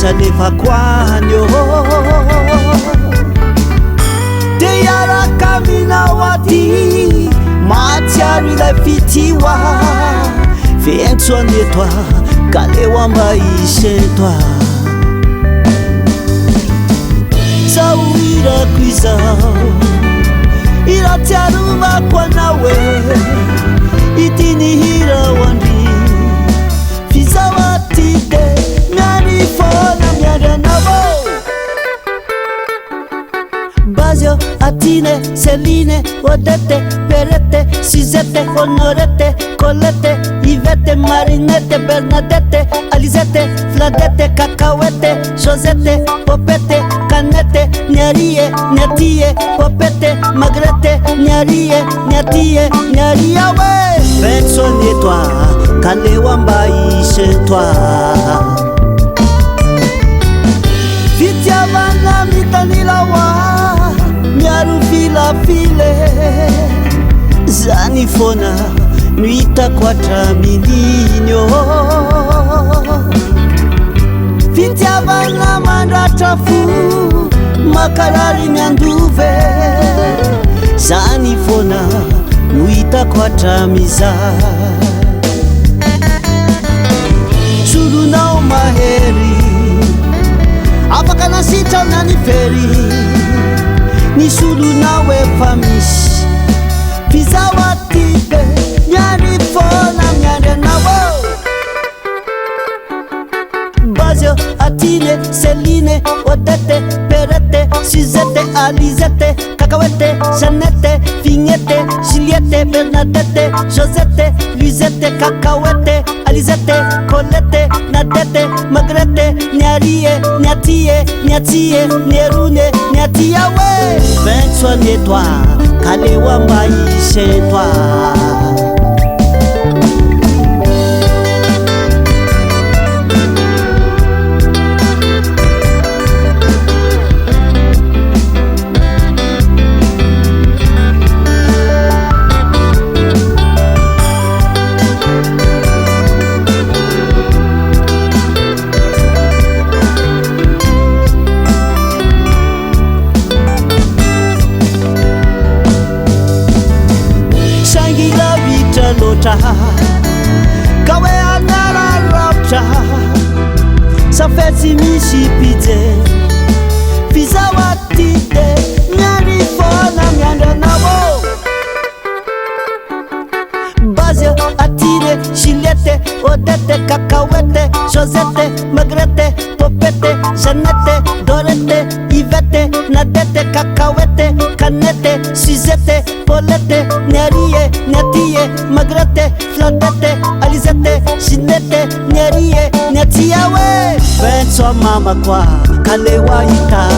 Salevaquanio Deyara Kaminawati Matiari la fitiwa Fientsone toi Kalewamba ishetwa Zawira kwizao Ira tiaruma kwa nawe Itini hira wandi Fizawatide Miari fona miari nabo Bazio, Atine, Celine, Odete, Perete, Suzette, Honorete, Colette, Yvette, Marinette, Bernadette, Alizette, Fladette, Cacahuete, Josette, Popette, Canette, Niarie, Niatie, Popette, Magrette, Niarie, Niatie, Niaria, ouais. Personne et toi, Kalewamba chez toi. Vitiavana mitanilawa, miaru fila file, zanifona nuita quattro milinio. Vitiavana mandratafu, makarari nyanduve, zanifona nuita quattro misa. Suru nao maheri Apaka na sita unaniferi Nisulu nawe famish Fizawatide Nyari fona nyari nawo Bazio, Atine, Celine, Odette, Perette, Suzette, Alizette, Cacahuete, Jeannette, Vignette, Juliette, Bernadette, Josette, Luisette, Cacahuete, Alizette, Colette, Nadette, Magrette, Niarie, Niatie, Niatie, Nierune, Niatia, ouais. Soigne toi, Kalewamba chez toi. Kawe anara rapcha Safeti mishipite Fizawatide Nyari fona nyanda nabo Bazio, Atine, Juliette, Odette, Cacahuete, Josette, Magrette, Popette, Jeannette, Dorette, Yvette, Nadette, Cacahuete, Canette, Suzette, Paulette, Niarie, Niatie, Magrette, Fladette, Alizette, Ginette, Niarie, Niatia, ouais. Fais-toi mama quoi, Kalewa ita,